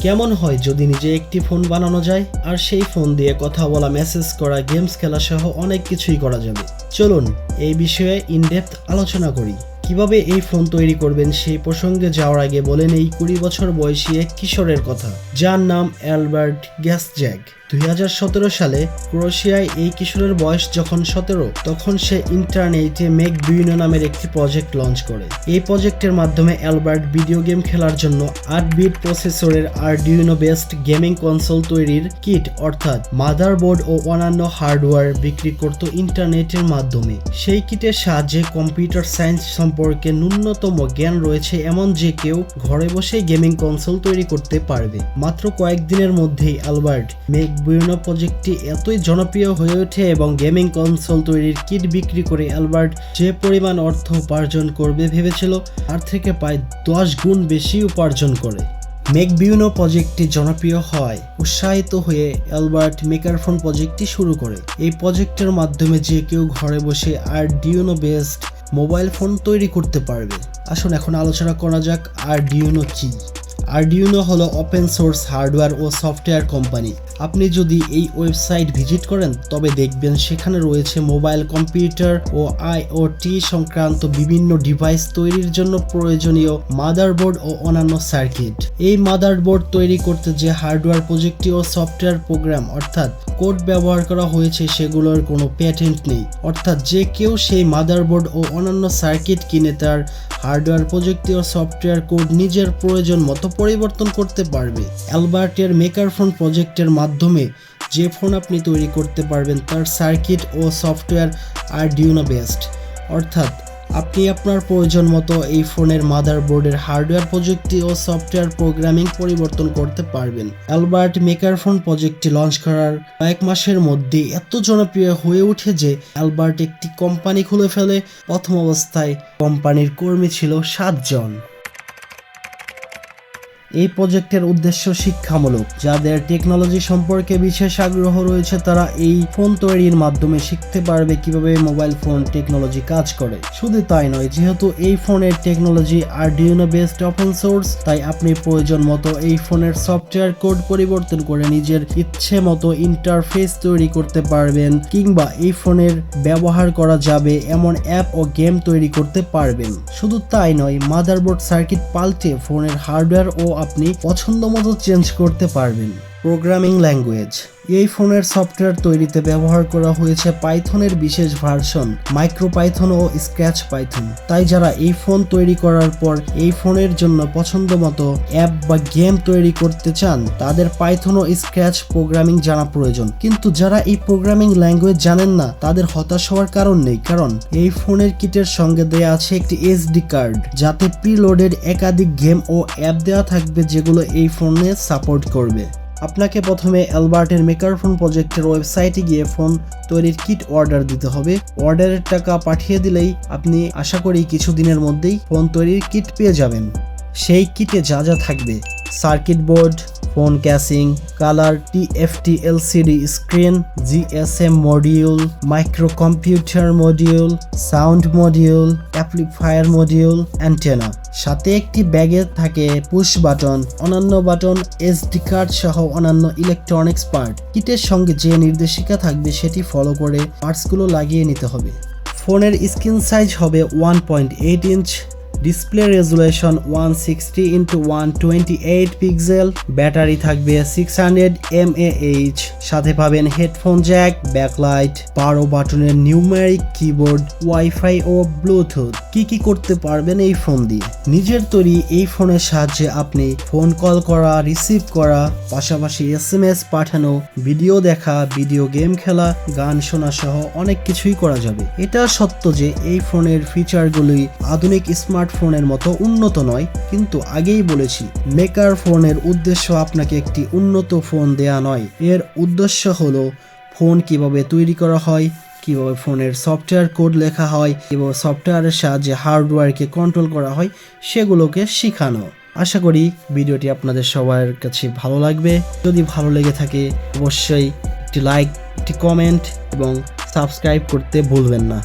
কেমন হয় যদি নিজে একটি ফোন বানানো যায় আর সেই ফোন দিয়ে কথা বলা, মেসেজ করা, গেমস খেলা সহ অনেক কিছুই করা যাবে। চলুন এই বিষয়ে ইনডেপথ আলোচনা করি। কিভাবে এই ফোন তৈরি করবেন সেই প্রসঙ্গে যাওয়ার আগে বলে নেই 20 বছর বয়সী এক কিশোরের কথা, যার নাম অ্যালবার্ট গ্যাসজ্যাক। 2017 সালে ক্রোয়েশিয়ায় এই কিশোরের বয়স যখন 17, তখন সে ইন্টারনেটে মেকবিউনো নামের একটি প্রজেক্ট লঞ্চ করে। এই প্রজেক্টের মাধ্যমে অ্যালবার্ট ভিডিও গেম খেলার জন্য 8 বিট প্রসেসরের আরডিউনো বেসড গেমিং কনসোল তৈরির কিট অর্থাৎ মাদারবোর্ড ও অন্যান্য হার্ডওয়্যার বিক্রি করত ইন্টারনেটের মাধ্যমে। সেই কিটের সাহায্যে কম্পিউটার সায়েন্স সম্পর্কে ন্যূনতম জ্ঞান রয়েছে এমন যে কেউ ঘরে বসে গেমিং কনসোল তৈরি করতে পারবে। মাত্র কয়েকদিনের মধ্যেই অ্যালবার্ট মেকবিউনো প্রজেক্টটি এতই জনপ্রিয় হয়ে ওঠে এবং গেমিং কনসোল তৈরির কিট বিক্রি করে অ্যালবার্ট যে পরিমাণ অর্থ উপার্জন করবে ভেবেছিল তার থেকে প্রায় 10 গুণ বেশি উপার্জন করে। মেকবিউনো প্রজেক্টটি জনপ্রিয় হয় উৎসাহিত হয়ে অ্যালবার্ট মেকারফোন প্রজেক্টটি শুরু করে। এই প্রজেক্টের মাধ্যমে যে কেউ ঘরে বসে আরডিউনো বেসড মোবাইল ফোন তৈরি করতে পারবে। আসুন এখন আলোচনা করা যাক আরডিউনো কি। আরডিউনো হলো ওপেন সোর্স হার্ডওয়্যার ও সফটওয়্যার কোম্পানি। আপনি যদি এই ওয়েবসাইট ভিজিট করেন তবে দেখবেন সেখানে রয়েছে মোবাইল, কম্পিউটার ও আইওটি সংক্রান্ত বিভিন্ন ডিভাইস তৈরির জন্য প্রয়োজনীয় মাদারবোর্ড ও অন্যান্য সার্কিট। এই মাদারবোর্ড তৈরি করতে যে হার্ডওয়্যার প্রযুক্তি ও সফটওয়্যার প্রোগ্রাম অর্থাৎ কোড ব্যবহার করা হয়েছে সেগুলোর কোনো প্যাটেন্ট নেই, অর্থাৎ যে কেউ সেই মাদারবোর্ড ও অন্যান্য সার্কিট কিনে তার হার্ডওয়্যার প্রযুক্তি ও সফটওয়্যার কোড নিজের প্রয়োজন মতো পরিবর্তন করতে পারবে। অ্যালবার্টের মেকারফোন প্রজেক্টের মাধ্যমে যে ফোন আপনি তৈরি করতে পারবেন তার সার্কিট ও সফটওয়্যার আরডিউনো বেসড, অর্থাৎ আপনি আপনার প্রয়োজন মতো এই ফোনের মাদারবোর্ডের হার্ডওয়্যার প্রযুক্তি ও সফটওয়্যার প্রোগ্রামিং পরিবর্তন করতে পারবেন। অ্যালবার্ট মেকারফোন প্রজেক্টটি লঞ্চ করার কয়েক মাসের মধ্যে এত জনপ্রিয় হয়ে ওঠে যে অ্যালবার্ট একটি কোম্পানি খুলে ফেলে। প্রথম অবস্থায় কোম্পানির কর্মী ছিল 7 জন। এই প্রজেক্টের উদ্দেশ্য শিক্ষামূলক। যাদের টেকনোলজি সম্পর্কে বিশেষ আগ্রহ রয়েছে তারা এই ফোন তৈরির মাধ্যমে শিখতে পারবে কিভাবে মোবাইল ফোন টেকনোলজি কাজ করে। শুধু তাই নয়, যেহেতু এই ফোনের টেকনোলজি আরডিউনো বেসড ওপেন সোর্স, তাই আপনি প্রয়োজন মতো এই ফোনের সফটওয়্যার কোড পরিবর্তন করে নিজের ইচ্ছে মতো ইন্টারফেস তৈরি করতে পারবেন, কিংবা এই ফোনের ব্যবহার করা যাবে এমন অ্যাপ ও গেম তৈরি করতে পারবেন। শুধু তাই নয়, মাদারবোর্ড সার্কিট পাল্টে ফোনের হার্ডওয়্যার ও আপনি পছন্দ মতো চেঞ্জ করতে পারবেন। Programming language. এই ফোনের সফটওয়্যার তৈরিতে ব্যবহার করা হয়েছে পাইথনের বিশেষ ভার্সন, মাইক্রো পাইথন ও স্ক্র্যাচ পাইথন। তাই যারা এই ফোন তৈরি করার পর এই ফোনের জন্য পছন্দ মতো অ্যাপ বা গেম তৈরি করতে চান তাদের পাইথন ও স্ক্র্যাচ প্রোগ্রামিং জানা প্রয়োজন। কিন্তু যারা এই প্রোগ্রামিং ল্যাঙ্গুয়েজ জানেন না তাদের হতাশ হওয়ার কারণ নেই, কারণ এই ফোনের কিটের সঙ্গে দেয়া আছে একটি এসডি কার্ড, যাতে প্রিলোডেড একাধিক গেম ও অ্যাপ দেওয়া থাকবে যেগুলো এই ফোনে সাপোর্ট করবে। আপনাকে প্রথমে অ্যালবার্টের মেকারফোন প্রজেক্টের ওয়েবসাইটে গিয়ে ফোন তৈরির কিট অর্ডার দিতে হবে। অর্ডারের টাকা পাঠিয়ে দিলেই আপনি আশা করি কিছুদিনের মধ্যেই ফোন তৈরির কিট পেয়ে যাবেন। সেই কিটে যা যা থাকবে: circuit board, phone casing, colour, TFT LCD screen, GSM module, micro computer module, sound module, amplifier module, antenna. সাথে একটি ব্যাগে থাকে পুশ বাটন, অন্যান্য বাটন, এসডি কার্ড সহ অন্যান্য ইলেকট্রনিক্স পার্ট। কিটের সঙ্গে যে নির্দেশিকা থাকবে সেটি ফলো করে পার্টসগুলো লাগিয়ে নিতে হবে। ফোনের স্ক্রিন সাইজ হবে 1.8 inch, display resolution 160x128 pixel, battery থাকবে 600 mAh, সাথে পাবেন হেডফোন জ্যাক, ব্যাকলাইট, 12 বাটনের নিউমেরিক কিবোর্ড, ওয়াইফাই ও ব্লুটুথ। কি করতে পারবেন এই ফোন দিয়ে? নিজের তৈরি এই ফোনের সাহায্যে আপনি ফোন কল করা, রিসিভ করা, পাশাপাশি SMS পাঠানো, ভিডিও দেখা, ভিডিও গেম খেলা, গান শোনা সহ অনেক কিছুই করা যাবে। এটা সত্য যে এই ফোনের ফিচারগুলি আধুনিক স্মার্টফোনের মতো উন্নত নয়, কিন্তু আগেই বলেছি মেকার ফোনের উদ্দেশ্য আপনাকে একটি উন্নত ফোন দেয়া নয়। এর উদ্দেশ্য হলো ফোন কিভাবে তৈরি করা হয়, কিভাবে ফোনের সফটওয়্যার কোড লেখা হয়, কিভাবে সফটওয়্যারের সাহায্যে হার্ডওয়্যারকে কন্ট্রোল করা হয় সেগুলোকে শেখানো। আশা করি ভিডিওটি আপনাদের সবার কাছে ভালো লাগবে। যদি ভালো লেগে থাকে অবশ্যই একটি লাইক, একটি কমেন্ট এবং সাবস্ক্রাইব করতে ভুলবেন না।